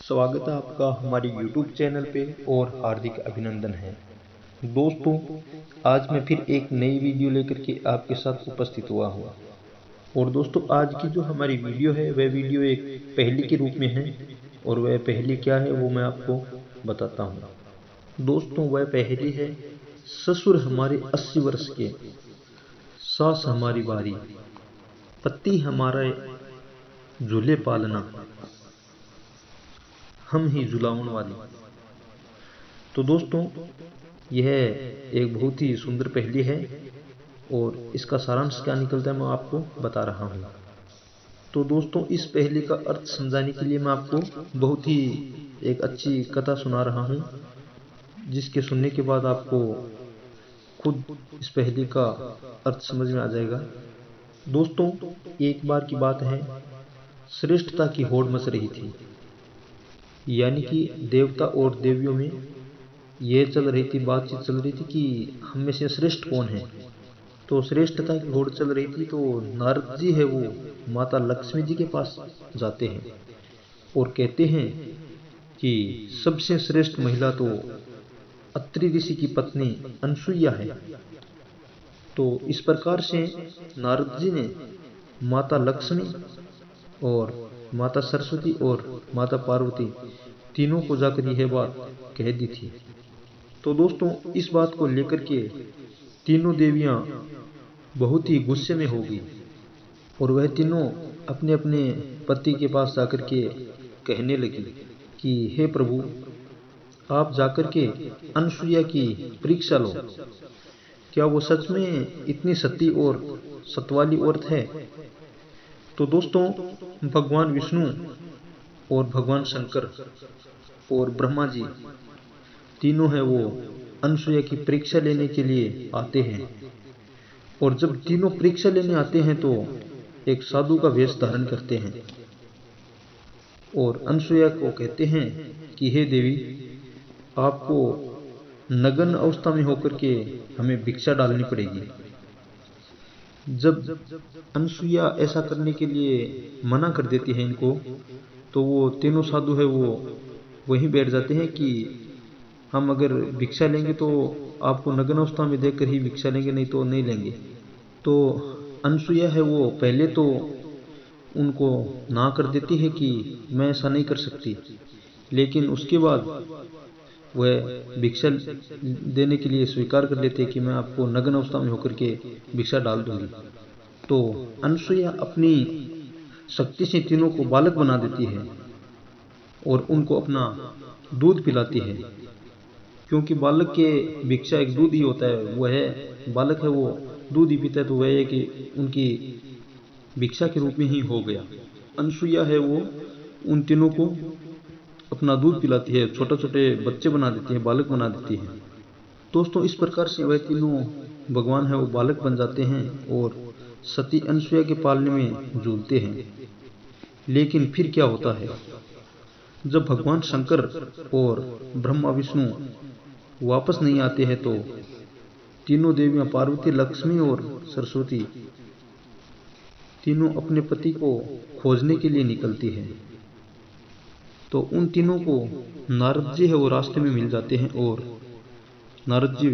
स्वागत है आपका हमारे YouTube चैनल पे और हार्दिक अभिनंदन है। दोस्तों, आज मैं फिर एक नई वीडियो लेकर के आपके साथ उपस्थित हुआ हूँ। और दोस्तों, आज की जो हमारी वीडियो है वह वीडियो एक पहेली के रूप में है। और वह पहेली क्या है वो मैं आपको बताता हूँ। दोस्तों, वह पहेली है, ससुर हमारे 80 वर्ष के, सास हमारी बारी, पति हमारा झूले पालना, हम ही झुलावन वाली। तो दोस्तों, यह एक बहुत ही सुंदर पहेली है और इसका सारांश क्या निकलता है मैं आपको बता रहा हूँ। तो दोस्तों, इस पहेली का अर्थ समझाने के लिए मैं आपको बहुत ही एक अच्छी कथा सुना रहा हूँ, जिसके सुनने के बाद आपको खुद इस पहेली का अर्थ समझ में आ जाएगा। दोस्तों, एक बार की बात है, श्रेष्ठता की होड़ मच रही थी। यानी कि देवता और देवियों में यह चल रही थी, बातचीत चल रही थी कि हम में से श्रेष्ठ कौन है। तो श्रेष्ठता की होड़ चल रही थी। तो नारद जी है वो माता लक्ष्मी जी के पास जाते हैं और कहते हैं कि सबसे श्रेष्ठ महिला तो अत्रि ऋषि की पत्नी अनसुईया है। तो इस प्रकार से नारद जी ने माता लक्ष्मी और माता सरस्वती और माता पार्वती तीनों को जाकर यह बात कह दी थी। तो दोस्तों, इस बात को लेकर के तीनों देवियां बहुत ही गुस्से में हो गई और वह तीनों अपने अपने पति के पास जाकर के कहने लगी कि हे प्रभु, आप जाकर के अनसुईया की परीक्षा लो, क्या वो सच में इतनी सती और सतवाली औरत है। तो दोस्तों, भगवान विष्णु और भगवान शंकर और ब्रह्मा जी तीनों हैं वो अनसुईया की परीक्षा लेने के लिए आते हैं। और जब तीनों परीक्षा लेने आते हैं तो एक साधु का वेश धारण करते हैं और अनसुईया को कहते हैं कि हे देवी, आपको नग्न अवस्था में होकर के हमें भिक्षा डालनी पड़ेगी। जब अनसुईया ऐसा करने के लिए मना कर देती है इनको, तो वो तीनों साधु है वो वहीं बैठ जाते हैं कि हम अगर भिक्षा लेंगे तो आपको नग्न अवस्था में देखकर ही भिक्षा लेंगे, नहीं तो नहीं लेंगे। तो अनसुईया है वो पहले तो उनको ना कर देती है कि मैं ऐसा नहीं कर सकती, लेकिन उसके बाद वह भिक्षा देने के लिए स्वीकार कर लेते हैं कि मैं आपको नग्न अवस्था में होकर के भिक्षा डाल दूंगी। तो अनसुईया अपनी शक्ति से तीनों को बालक बना देती है और उनको अपना दूध पिलाती है, क्योंकि बालक के भिक्षा एक दूध ही होता है। वह बालक है वो दूध ही पीता है, तो वह है कि उनकी भिक्षा के रूप में ही हो गया। अनसुईया है वो उन तीनों को अपना दूध पिलाती है, छोटे छोटे बच्चे बना देती है, बालक बना देती है। दोस्तों, इस प्रकार से वह तीनों भगवान है वो बालक बन जाते हैं और सती अनसुईया के पालने में झूलते हैं। लेकिन फिर क्या होता है, जब भगवान शंकर और ब्रह्मा विष्णु वापस नहीं आते हैं तो तीनों देवियां पार्वती, लक्ष्मी और सरस्वती तीनों अपने पति को खोजने के लिए निकलती हैं। तो उन तीनों को नारद जी है वो रास्ते में मिल जाते हैं और नारद जी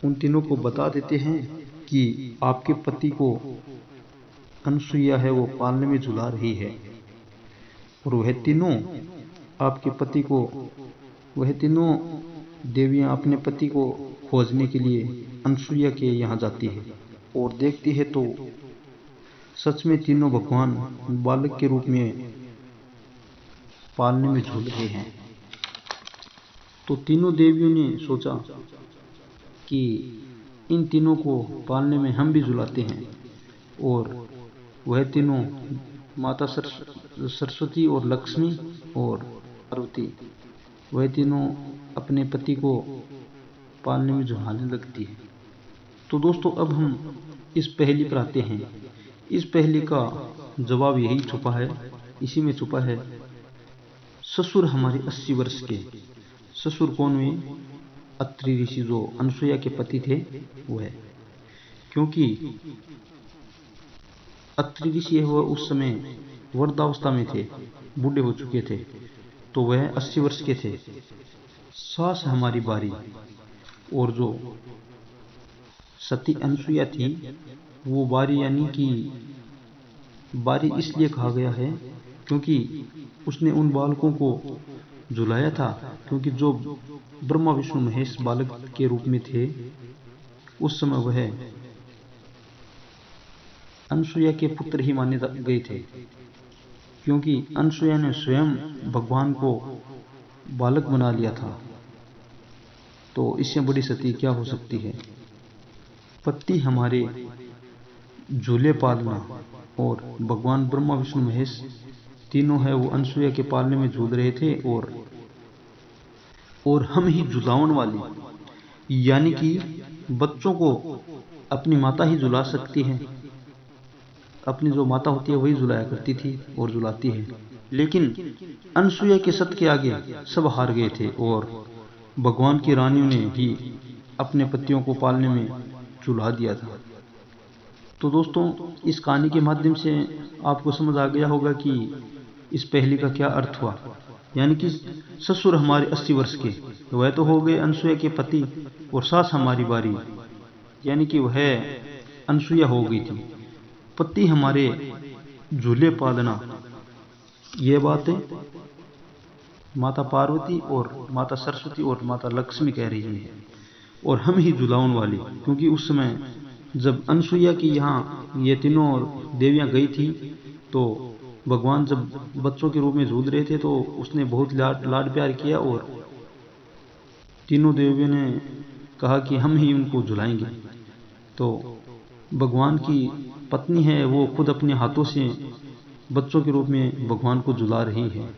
उन तीनों को बता देते हैं कि आपके पति को अनसुईया है वो पालने में झुला रही है और वह तीनों देवियां अपने पति को खोजने के लिए अनसुईया के यहाँ जाती है और देखती है तो सच में तीनों भगवान बालक के रूप में पालने में झूल रहे हैं। तो तीनों देवियों ने सोचा कि इन तीनों को पालने में हम भी झुलाते हैं और वह तीनों माता सरस्वती और लक्ष्मी और पार्वती वह तीनों अपने पति को पालने में झुलाने लगती है। तो दोस्तों, अब हम इस पहेली पर आते हैं। इस पहेली का जवाब यही छुपा है, इसी में छुपा है, ससुर हमारे 80 वर्ष के। ससुर कौन हुए? अत्रि ऋषि जो अनसुईया के पति थे वो है। क्योंकि अत्रि ऋषि वह उस समय वृद्धावस्था में थे बूढ़े हो चुके थे, तो वह 80 वर्ष के थे। सास हमारी बारी। और जो सती अनसुईया थी, वो बारी यानी कि बारी इसलिए कहा गया है क्योंकि उसने उन बालकों को झुलाया था, क्योंकि जो ब्रह्मा विष्णु महेश बालक के रूप में थे, उस समय वह अनसुईया के पुत्र ही माने गए थे, क्योंकि अनसुईया ने स्वयं भगवान को बालक बना लिया था। तो इससे बड़ी सती क्या हो सकती है। पति हमारे झूले पालना, और भगवान ब्रह्मा विष्णु महेश तीनों है वो अनसुईया के पालने में झूल रहे थे, और हम ही झुलावन वाली, यानी कि बच्चों को अपनी माता ही झुला सकती है। अपनी जो माता होती है वही झुलाया करती थी और झुलाती है, लेकिन अनसुईया के सत के आगे सब हार गए थे, और भगवान की रानियों ने ही अपने पतियों को पालने में झुला दिया था। तो दोस्तों, इस कहानी के माध्यम से आपको समझ आ गया होगा कि इस पहेली का क्या अर्थ हुआ। यानी कि ससुर हमारे 80 वर्ष के, वह तो हो गए अनसुईया के पति, और सास हमारी बारी, यानी कि वह अनसुईया हो गई थी। पति हमारे झूले पालना, ये बातें माता पार्वती और माता सरस्वती और माता लक्ष्मी कह रही है, और हम ही झुलावन वाली, क्योंकि उस समय जब अनसुईया की यहाँ ये तीनों देवियां गई थी, तो भगवान जब बच्चों के रूप में झूल रहे थे, तो उसने बहुत लाड प्यार किया, और तीनों देवियों ने कहा कि हम ही उनको झुलाएंगे। तो भगवान की पत्नी है वो खुद अपने हाथों से बच्चों के रूप में भगवान को झुला रही है।